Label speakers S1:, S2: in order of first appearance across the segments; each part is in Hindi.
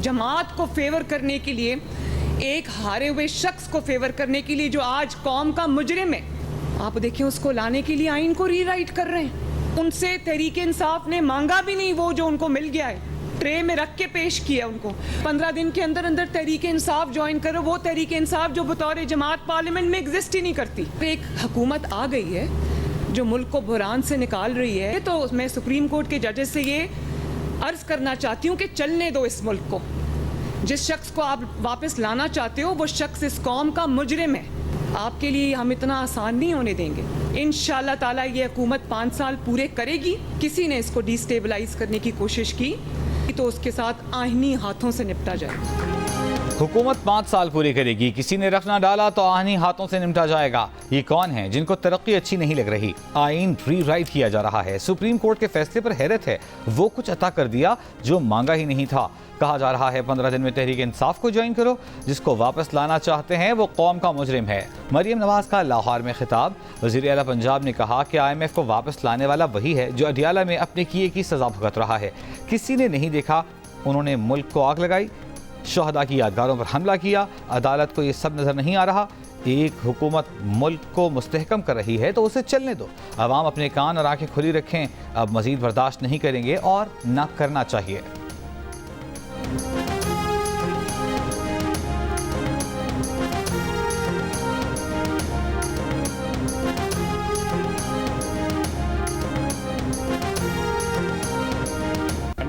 S1: जमात को फेवर करने के लिए, एक हारे हुए शख्स को फेवर करने के लिए जो आज कौम का मुजरिम है, आप देखिए उसको लाने के लिए आइन को रीराइट कर रहे हैं। उनसे तहरीक इंसाफ ने मांगा भी नहीं वो जो उनको मिल गया है, ट्रे में रख के पेश किया उनको। 15 दिन के अंदर अंदर तहरीक इंसाफ ज्वाइन करो, वो तहरीक इंसाफ जो बतौर जमात पार्लियामेंट में एग्जिस्ट ही नहीं करती। एक हुकूमत आ गई है जो मुल्क को बुहरान से निकाल रही है, तो मैं सुप्रीम कोर्ट के जजेस से ये अर्ज करना चाहती हूँ कि चलने दो इस मुल्क को। जिस शख्स को आप वापस लाना चाहते हो वो शख्स इस कौम का मुजरिम है। आपके लिए हम इतना आसान नहीं होने देंगे। इंशाअल्लाह ताला ये हुकूमत 5 साल पूरे करेगी। किसी ने इसको डिस्टेबलाइज करने की कोशिश की तो उसके साथ आईनी हाथों से निपटा जाए।
S2: हुकूमत 5 साल पूरी करेगी, किसी ने रखना डाला तो आईनी हाथों से निपटा जाएगा। ये कौन है जिनको तरक्की अच्छी नहीं लग रही? आइन रीराइट किया जा रहा है। सुप्रीम कोर्ट के फैसले पर हैरत है, वो कुछ अता कर दिया जो मांगा ही नहीं था। कहा जा रहा है 15 दिन में तहरीक इंसाफ को ज्वाइन करो। जिसको वापस लाना चाहते हैं वो कौम का मुजरिम है। मरियम नवाज का लाहौर में खिताब। वज़ीर आला पंजाब ने कहा कि IMF को वापस लाने वाला वही है जो अडियाला में अपने किए की सजा भुगत रहा है। किसी ने नहीं देखा, उन्होंने मुल्क को आग लगाई, शहदा की यादगारों पर हमला किया। अदालत को ये सब नज़र नहीं आ रहा। एक हुकूमत मुल्क को मुस्तहकम कर रही है तो उसे चलने दो। अवाम अपने कान और आंखें खुली रखें। अब मजीद बर्दाश्त नहीं करेंगे और ना करना चाहिए।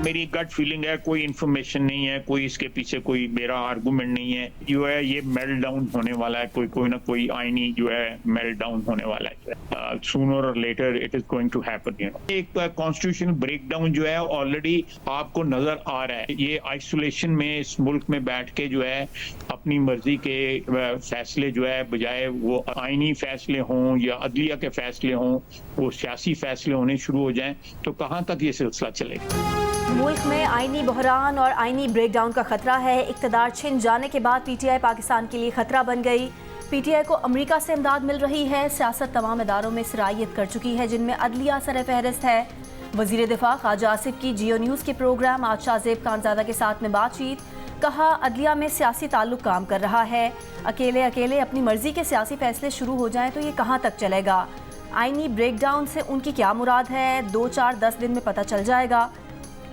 S3: मेरी गट फीलिंग है, कोई इन्फॉर्मेशन नहीं है, कोई इसके पीछे कोई मेरा आर्गूमेंट नहीं है। जो है ये मेल्ट डाउन होने वाला है, कोई ना कोई आईनी जो है मेल्ट डाउन होने वाला है। सूनर और later it is going to happen. एक कॉन्स्टिट्यूशन ब्रेकडाउन जो है ऑलरेडी आपको नजर आ रहा है। ये आइसोलेशन में इस मुल्क में बैठ के जो है अपनी मर्जी के फैसले जो है बजाय वो आईनी फैसले हों या अदलिया के फैसले हों, वो सियासी फैसले होने शुरू हो जाएं, तो कहाँ तक ये सिलसिला चलेगा?
S4: मुल्क में आईनी बहरान और आईनी ब्रेकडाउन का खतरा है। इक़्तिदार छिन जाने के बाद PTI पाकिस्तान के लिए खतरा बन गई। PTI को अमेरिका से इमदाद मिल रही है। सियासत तमाम इदारों में सराहियत कर चुकी है जिनमें अदलिया सरफहरिस्त है। वज़ीर दिफा ख्वाजा आसिफ की जियो न्यूज़ के प्रोग्राम आज शाहजेब खानज़ादा के साथ में बातचीत। कहा अदलिया में सियासी ताल्लुक काम कर रहा है। अकेले अपनी मर्जी के सियासी फैसले शुरू हो जाएं तो ये कहाँ तक चलेगा? आईनी ब्रेकडाउन से उनकी क्या मुराद है? 2, 4, 10 दिन में पता चल जाएगा।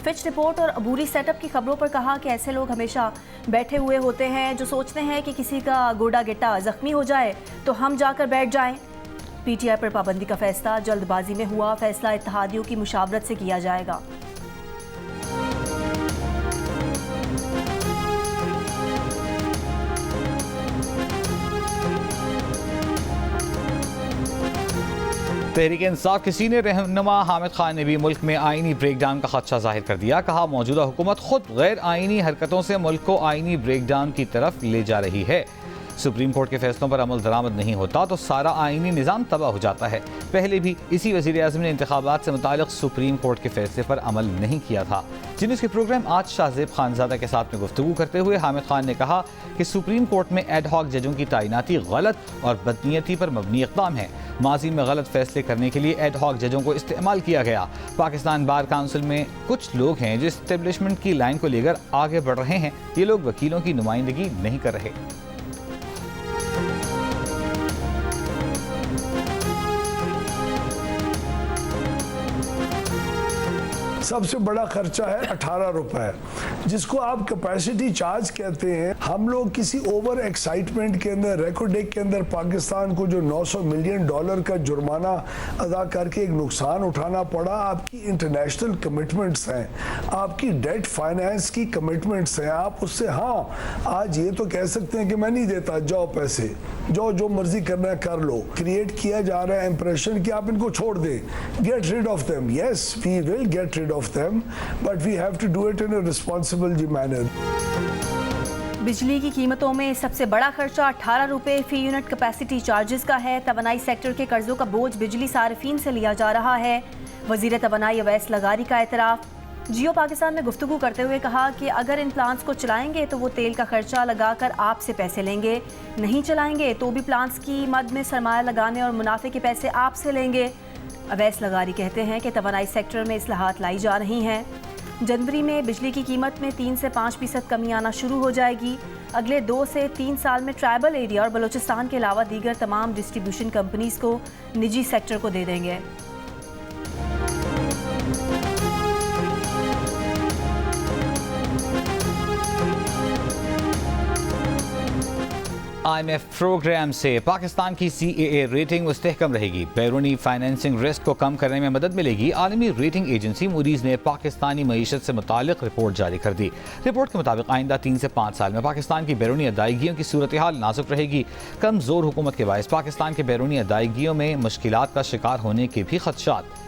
S4: फिच रिपोर्ट और अबूरी सेटअप की खबरों पर कहा कि ऐसे लोग हमेशा बैठे हुए होते हैं जो सोचते हैं कि किसी का गोडा गिट्टा जख्मी हो जाए तो हम जाकर बैठ जाएं। PTI पर पाबंदी का फैसला जल्दबाजी में हुआ। फैसला इत्तेहादियों की मुशावरत से किया जाएगा।
S2: तहरीक इंसाफ की सीनियर रहनुमा हामिद खान ने भी मुल्क में आईनी ब्रेकडाउन का खदशा जाहिर कर दिया। कहा मौजूदा हुकूमत खुद गैर आईनी हरकतों से मुल्क को आईनी ब्रेकडाउन की तरफ ले जा रही है। सुप्रीम कोर्ट के फैसलों पर अमल दरामद नहीं होता तो सारा आईनी निज़ाम तबाह हो जाता है। पहले भी इसी वज़ीर आज़म ने इंतखाबात से मुताल्लिक़ सुप्रीम कोर्ट के फैसले पर अमल नहीं किया था। जिन्स के प्रोग्राम आज शाहजेब खानज़ादा के साथ में गुफ्तगू करते हुए हामिद खान ने कहा कि सुप्रीम कोर्ट में एड हॉक जजों की तैनाती गलत और बदनीयती पर मबनी इक़दाम है। माजी में गलत फैसले करने के लिए एड हॉक जजों को इस्तेमाल किया गया। पाकिस्तान बार काउंसिल में कुछ लोग हैं जो इस्टेब्लिशमेंट की लाइन को लेकर आगे बढ़ रहे हैं। ये लोग वकीलों की नुमाइंदगी नहीं कर रहे।
S5: सबसे बड़ा खर्चा है 18 रुपए, जिसको आप कैपेसिटी चार्ज कहते हैं। हम लोग किसी ओवर एक्साइटमेंट के अंदर रिकॉर्ड डेक के अंदर पाकिस्तान को जो $900 मिलियन का जुर्माना अदा करके एक नुकसान उठाना पड़ा। आपकी इंटरनेशनल कमिटमेंट्स हैं, आपकी डेट फाइनेंस की कमिटमेंट्स हैं। आप उससे आज ये तो कह सकते हैं कि मैं नहीं देता, जाओ पैसे, जाओ जो मर्जी करना है कर लो। क्रिएट किया जा रहा है इंप्रेशन कि आप इनको छोड़ दें, get rid of them. Yes, we will get rid of them, but we have to do it in a responsible manner.
S4: बिजली की कीमतों में सबसे बड़ा खर्चा 18 रुपये फी यूनिट कैपेसिटी चार्जेस का है। तवानाई सेक्टर के कर्जों का बोझ बिजली सार्फिन से लिया जा रहा है। वजीर तवानाई अवैस लगारी का एतराफ़। जियो पाकिस्तान में गुफ्तगू करते हुए कहा कि अगर इन प्लांट्स को चलाएंगे तो वो तेल का खर्चा लगाकर आपसे पैसे लेंगे, नहीं चलाएंगे तो भी प्लांट्स की मद में सरमाया लगाने और मुनाफे के पैसे आपसे लेंगे। अवैस लगारी कहते हैं कि तवानाई सेक्टर में इस्लाहात लाई जा रही हैं। जनवरी में बिजली की कीमत में 3 से 5% कमी आना शुरू हो जाएगी। अगले 2 से 3 साल में ट्राइबल एरिया और बलूचिस्तान के अलावा दीगर तमाम डिस्ट्रीब्यूशन कंपनीज को निजी सेक्टर को दे देंगे।
S2: IMF प्रोग्राम से पाकिस्तान की CAA रेटिंग मुस्तहकम रहेगी। बैरूनी फाइनेंसिंग रिस्क को कम करने में मदद मिलेगी। आलमी रेटिंग एजेंसी मूडीज ने पाकिस्तानी मईशत से मुतालिक रिपोर्ट जारी कर दी। रिपोर्ट के मुताबिक आइंदा 3 से 5 साल में पाकिस्तान की बैरूनी अदायगियों की सूरत हाल नाजुक रहेगी। कमजोर हुकूमत के बायस पाकिस्तान के बैरूनी अदायगियों में मुश्किलात का शिकार होने के भी खदशात।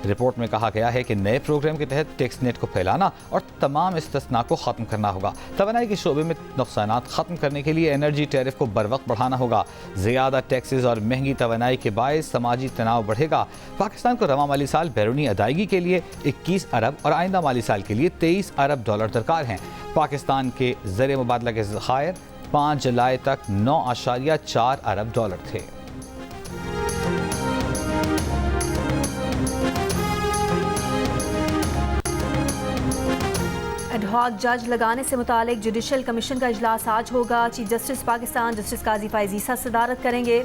S2: रिपोर्ट में कहा गया है कि नए प्रोग्राम के तहत टैक्स नेट को फैलाना और तमाम इस्तिस्ना को ख़त्म करना होगा। तवानाई के शोबे में नुकसानात ख़त्म करने के लिए एनर्जी टैरिफ को बर वक्त बढ़ाना होगा। ज़्यादा टैक्सेस और महंगी तवानाई के बायस समाजी तनाव बढ़ेगा। पाकिस्तान को रवा माली साल बैरूनी अदायगी के लिए 21 अरब और आइंदा माली साल के लिए 23 अरब डॉलर दरकार हैं। पाकिस्तान के ज़र मुबादला के ज़खायर 5 जुलाई तक 9.4 अरब डॉलर थे।
S4: एडहॉक जज लगाने से मुतालिक जुडिशल कमीशन का इजलास आज होगा। चीफ जस्टिस पाकिस्तान जस्टिस काजी फैज़ ईसा सदारत करेंगे।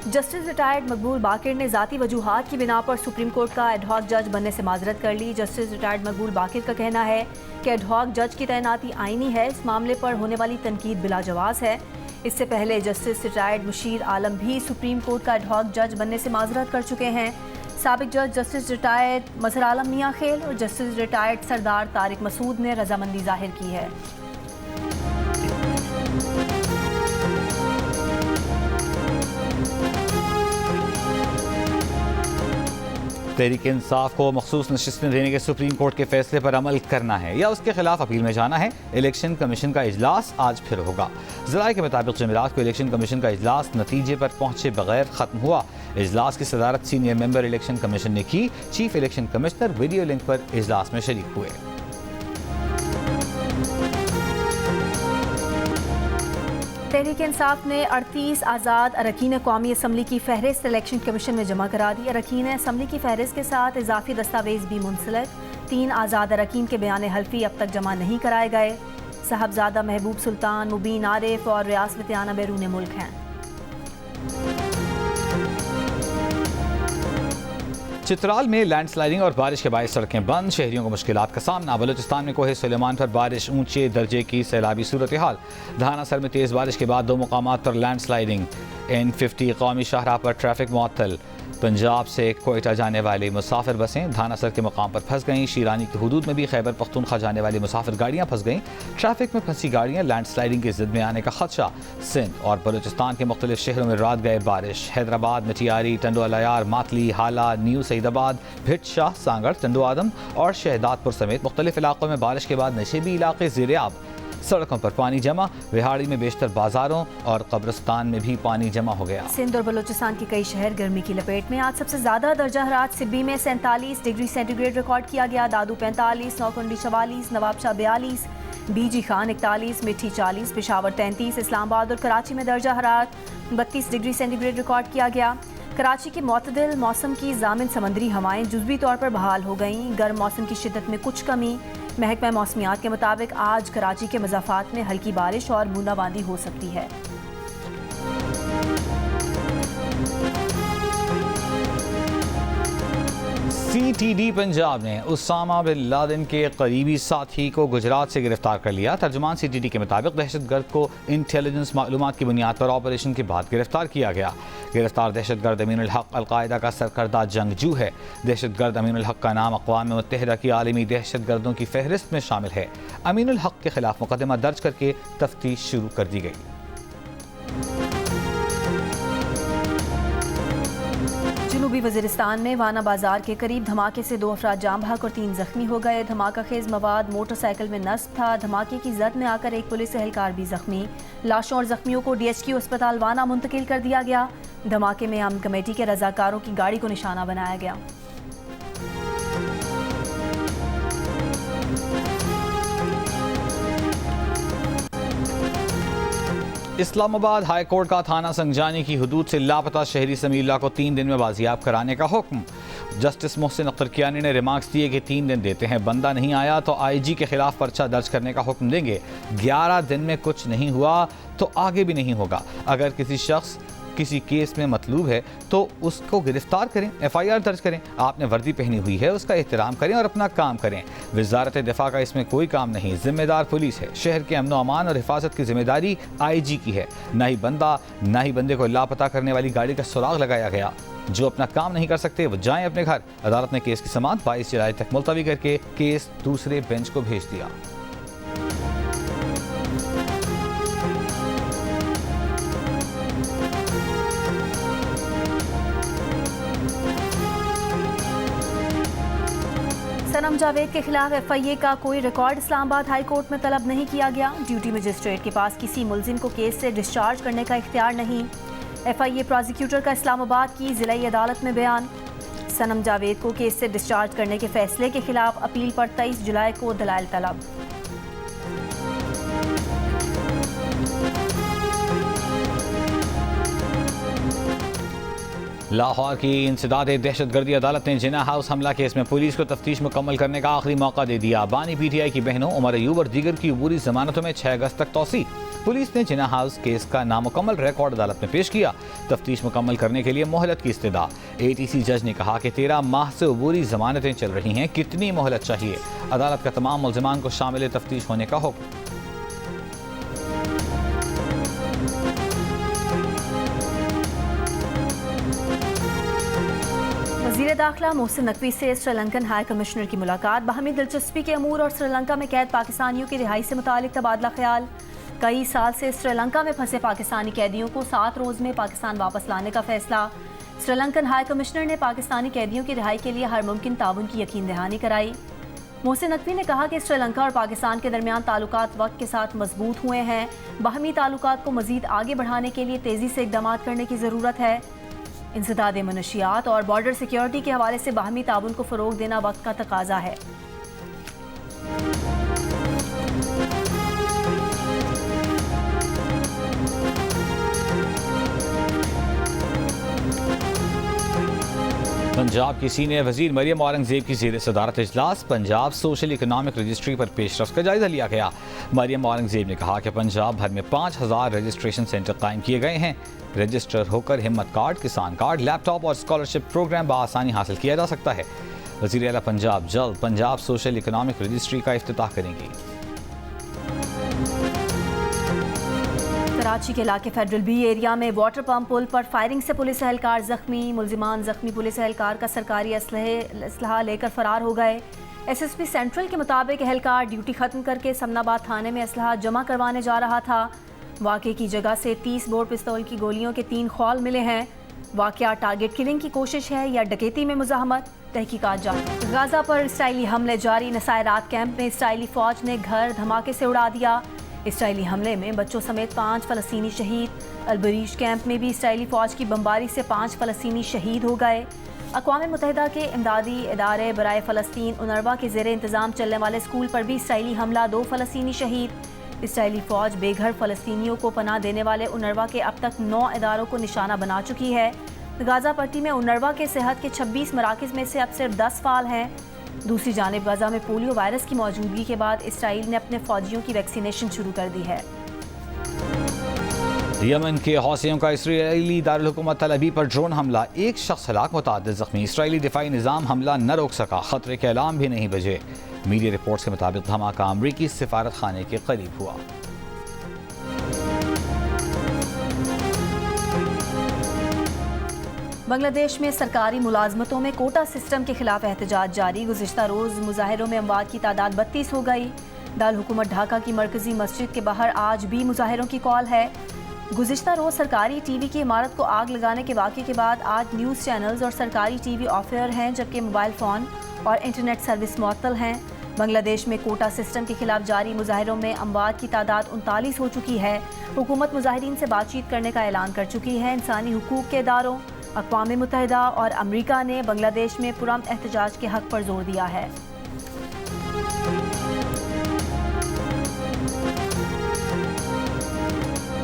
S4: जस्टिस रिटायर्ड मकबूल बाकिर ने ज़ाती वजूहात की बिना पर सुप्रीम कोर्ट का एडहॉक जज बनने से माजरत कर ली। जस्टिस रिटायर्ड मकबूल बाकिर का कहना है कि एडहॉक जज की तैनाती आईनी है। इस मामले पर होने वाली तनकीद बिला जवाज़ है। इससे पहले जस्टिस रिटायर्ड मुशीर आलम भी सुप्रीम कोर्ट का एडहॉक जज बनने से माजरत कर चुके हैं। साबिक जज जस्टिस रिटायर्ड मजहर आलम मियां खेल और जस्टिस रिटायर्ड सरदार तारिक मसूद ने रजामंदी जाहिर की है।
S2: तहरीक इंसाफ को मखसूस नशिस्तें देने के सुप्रीम कोर्ट के फैसले पर अमल करना है या उसके खिलाफ अपील में जाना है। इलेक्शन कमीशन का इजलास आज फिर होगा। ज़राए के मुताबिक जमेरात को इलेक्शन कमीशन का इजलास नतीजे पर पहुंचे बगैर ख़त्म हुआ। इजलास की सदारत सीनियर मेंबर इलेक्शन कमीशन ने की। Chief election commissioner video link पर इजलास में शरीक हुए।
S4: तहरीक इंसाफ ने 38 आज़ाद अरकान कौमी असम्बली की फहरिस्त इलेक्शन कमीशन में जमा करा दी। अरकान असम्बली की फहरिस्त के साथ इजाफी दस्तावेज भी मुंसलिक। 3 आज़ाद अरकान के बयान हल्फी अब तक जमा नहीं कराए गए। साहबजादा महबूब सुल्तान, मुबीन आरिफ और रियासत आना बैरून मुल्क हैं।
S2: चित्राल में लैंडस्लाइडिंग और बारिश के बायस सड़कें बंद, शहरियों को मुश्किलात का सामना। बलूचिस्तान में कोहे सुलेमान पर बारिश, ऊंचे दर्जे की सैलाबी सूरत हाल। धानासर में तेज़ बारिश के बाद 2 मुकामात पर लैंडस्लाइडिंग। N50 कौमी शाहराह पर ट्रैफिक मुअत्तल। पंजाब से कोयटा जाने वाली मुसाफिर बसें धानासर के मकाम पर फंस गईं। शीरानी की हुदूद में भी खैबर पख्तूनख्वा जाने वाली मुसाफिर गाड़ियाँ फंस गईं। ट्रैफिक में फंसी गाड़ियाँ लैंडस्लाइडिंग की जिद में आने का खदशा। सिंध और बलूचिस्तान के मुख्तलिफ शहरों में रात गए बारिश। हैदराबाद, मटियारी, टंडोअलायार, मातली, हाला, न्यू सईदाबाद, भिट शाह, सांगड़, टंडो आदम और शहदादपुर समेत मुख्तलिफ इलाकों में बारिश के बाद नशेबी इलाके ज़ेर-ए-आब। सड़कों पर पानी जमा। रिहाड़ी में बेशतर बाजारों और कब्रिस्तान में भी पानी जमा हो गया।
S4: सिंध और बलूचिस्तान के कई शहर गर्मी की लपेट में। आज सबसे ज्यादा दर्जा हरारत सिब्बी में 47 डिग्री सेंटीग्रेड रिकॉर्ड किया गया। दादू 45, नौकुंडी 44, नवाबशाह 42, बीजी खान 41, मिठी 40, पेशावर 33, इस्लामाबाद और कराची में दर्जा हरारत 32 डिग्री सेंटीग्रेड रिकॉर्ड किया गया। कराची के मुतदिल मौसम की जामिन समंदरी हवाएं जुज़वी तौर पर बहाल हो गईं। गर्म मौसम की शिद्दत में कुछ कमी। महकमा मौसमियात के मुताबिक आज कराची के मज़ाफ़ात में हल्की बारिश और बूंदाबांदी हो सकती है।
S2: CTD पंजाब ने उसामा बिन लादेन के करीबी साथी को गुजरात से गिरफ्तार कर लिया। तर्जुमान CTD के मुताबिक दहशतगर्द को इंटेलिजेंस मालूमात की बुनियाद पर ऑपरेशन के बाद गिरफ्तार किया गया। गिरफ्तार दहशतगर्द अमीनुल हक अलकायदा का सरकर्दा जंगजू है। दहशतगर्द अमीनुल हक का नाम अक़वाम मुत्तहिदा की आलमी दहशतगर्दों की फहरिस्त में शामिल है। अमीनुल हक के खिलाफ मुकदमा दर्ज करके तफ्तीश शुरू कर दी गई।
S4: जनूबी वज़ीरिस्तान में वाना बाजार के करीब धमाके से 2 अफराद जाम बहक और 3 जख्मी हो गए। धमाका खेज मवाद मोटरसाइकिल में नस्ब था। धमाके की जद में आकर एक पुलिस एहलकार भी जख्मी। लाशों और जख्मियों को DHQ अस्पताल वाना मुंतकिल कर दिया गया। धमाके में अमन कमेटी के रजाकारों की गाड़ी को निशाना बनाया गया।
S2: इस्लामाबाद हाई कोर्ट का थाना संगजानी की हुदूद से लापता शहरी समील्ला को 3 दिन में बाजियाब कराने का हुक्म। जस्टिस मोहसिन अख्तर कियानी ने रिमार्क्स दिए कि 3 दिन देते हैं, बंदा नहीं आया तो आईजी के खिलाफ पर्चा दर्ज करने का हुक्म देंगे। 11 दिन में कुछ नहीं हुआ तो आगे भी नहीं होगा। अगर किसी शख्स किसी केस में मतलूब है तो उसको गिरफ्तार करें, FIR दर्ज करें। आपने वर्दी पहनी हुई है, उसका एहतराम करें और अपना काम करें। वजारत दिफा का इसमें कोई काम नहीं, जिम्मेदार पुलिस है। शहर के अमन अमान और हिफाजत की जिम्मेदारी IG की है। ना ही बंदे को लापता करने वाली गाड़ी का सुराग लगाया गया। जो अपना काम नहीं कर सकते वो जाएं अपने घर। अदालत ने केस की समाअत 22 जुलाई तक मुलतवी करके केस दूसरे बेंच को भेज दिया।
S4: सनम जावेद के खिलाफ FIA का कोई रिकॉर्ड इस्लामाबाद हाई कोर्ट में तलब नहीं किया गया। ड्यूटी मजिस्ट्रेट के पास किसी मुलजिम को केस से डिस्चार्ज करने का इख्तियार नहीं। FIA प्रोसिक्यूटर का इस्लामाबाद की जिलाई अदालत में बयान। सनम जावेद को केस से डिस्चार्ज करने के फैसले के खिलाफ अपील पर 23 जुलाई को दलाइल तलब।
S2: लाहौर की इंसदाद दहशतगर्दी अदालत ने जिना हाउस हमला केस में पुलिस को तफ्तीश मुकम्मल करने का आखिरी मौका दे दिया। बानी PTI की बहनों उमर अयूब और दीगर की अबूरी जमानतों में 6 अगस्त तक तौसी। पुलिस ने जिना हाउस केस का नामुकम्मल रिकॉर्ड अदालत में पेश किया। तफ्तीश मुकम्मल करने के लिए मोहलत की इस्तदा। ATC जज ने कहा कि 13 माह से अबूरी जमानतें चल रही हैं, कितनी मोहलत चाहिए। अदालत का तमाम मुल्जिमान को शामिल तफ्तीश होने का हुक्म।
S4: वज़ीर दाखिला मोहसिन नकवी से श्रीलंकन हाई कमिश्नर की मुलाकात। बाहमी दिलचस्पी के अमूर और श्रीलंका में कैद पाकिस्तानियों की रिहाई से मुतालिक तबादला ख्याल। कई साल से श्रीलंका में फंसे पाकिस्तानी कैदियों को 7 रोज़ में पाकिस्तान वापस लाने का फैसला। श्रीलंकन हाई कमिश्नर ने पाकिस्तानी कैदियों की रिहाई के लिए हर मुमकिन ताउन की यकीन दहानी कराई। मोहसिन नकवी ने कहा कि श्रीलंका और पाकिस्तान के दरमियान ताल्लुकात वक्त के साथ मजबूत हुए हैं। बाहमी ताल्लुकात को मजीद आगे बढ़ाने के लिए तेज़ी से इक़दाम करने की ज़रूरत है। इंसदाद मनशियात और बॉर्डर सिक्योरिटी के हवाले से बाहमी ताउन को फ़रोग देना वक्त का तकाजा है।
S2: पंजाब की सीनियर वजीर मरियम औरंगजेब की ज़ेर सदारत इजलास पंजाब सोशल इकनॉमिक रजिस्ट्री पर पेशरफ्त का जायजा लिया गया। मरियम औरंगजेब ने कहा कि पंजाब भर में 5000 रजिस्ट्रेशन सेंटर कायम किए गए हैं। रजिस्टर होकर हिम्मत कार्ड, किसान कार्ड, लैपटॉप और स्कॉलरशिप प्रोग्राम बआसानी हासिल किया जा सकता है। वज़ीर आला पंजाब जल्द पंजाब सोशल इकनॉमिक रजिस्ट्री का इफ्तिताह करेंगी।
S4: कराची के इलाके फेडरल बी एरिया में वाटर पंप पुल पर फायरिंग से पुलिस एहलकार जख्मी। मुल्जिमान जख्मी पुलिस एहलकार का सरकारी असलहा लेकर फरार हो गए। SSP सेंट्रल के मुताबिक एहलकार ड्यूटी खत्म करके समनाबाद थाने में असलहा जमा करवाने जा रहा था। वाक़े की जगह से 30 बोर पिस्तौल की गोलियों के 3 खौल मिले हैं। वाक़या टारगेट किलिंग की कोशिश है या डकैती में मुज़ाहमत, तहकीकात जारी। गाज़ा पर इसराइली हमले जारी। नसायरात कैंप में इसराइली फ़ौज ने घर धमाके से उड़ा दिया। इसराइली हमले में बच्चों समेत 5 फ़लस्तीनी शहीद। अलबरीश कैंप में भी इसराइली फ़ौज की बमबारी से 5 फ़लस्तीनी शहीद हो गए। अक़वाम मुत्तहिदा के इमदादी इदारे बराए फ़लस्तीन UNRWA के ज़ेरे इंतज़ाम चलने वाले स्कूल पर भी इसराइली हमला, 2 फ़लस्तीनी शहीद। इसराइली फ़ौज बेघर फ़लस्तीनियों को पनाह देने वाले UNRWA के अब तक 9 इदारों को निशाना बना चुकी है। गाज़ा पट्टी में UNRWA के सेहत के 26 मराकज़ में से अब सिर्फ 10 फ़ाल हैं। दूसरी जानिब गाज़ा में पोलियो वायरस की मौजूदगी के बाद इसराइल ने अपने फ़ौजियों की वैक्सीनेशन शुरू कर दी है।
S2: यमन के हौसियों का इसराइली दारुल हुकूमत तल अबीब पर ड्रोन हमला, 1 शख्स हलाक, मुतअद्दिद ज़ख्मी। इसराइली दिफाई निज़ाम हमला न रोक सका, खतरे के अलार्म भी नहीं बजे। मीडिया रिपोर्ट्स के मुताबिक धमाका अमरीकी सिफारत खाने के करीब हुआ।
S4: बांग्लादेश में सरकारी मुलाजमतों में कोटा सिस्टम के खिलाफ एहतजाज जारी। गुज़िश्ता रोज़ मुजाहिरों में अमवात की तादाद 32 हो गई। दारुल हुकूमत ढाका की मरकजी मस्जिद के बाहर आज भी मुजाहिरों की कॉल है। गुज़िश्ता रोज़ सरकारी TV की इमारत को आग लगाने के वाक़े के बाद आज न्यूज़ चैनल्स और सरकारी TV ऑफ एयर हैं, जबकि मोबाइल फ़ोन और इंटरनेट सर्विस मुअत्तल हैं। बांग्लादेश में कोटा सिस्टम के खिलाफ जारी मुजाहिरों में अमवात की तादाद 39 हो चुकी है। हुकूमत मुजाहिरीन से बातचीत करने का ऐलान कर चुकी है। इंसानी हुकूक के इदारों, अक़वाम मुत्तहिदा और अमरीका ने बांग्लादेश में पुरअमन एहतजाज के हक़ पर जोर दिया है।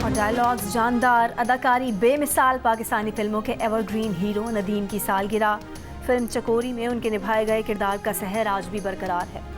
S4: और डायलॉग्स जानदार, अदाकारी बेमिसाल। पाकिस्तानी फिल्मों के एवरग्रीन हीरो नदीम की सालगिरह। फिल्म चकोरी में उनके निभाए गए किरदार का सहर आज भी बरकरार है।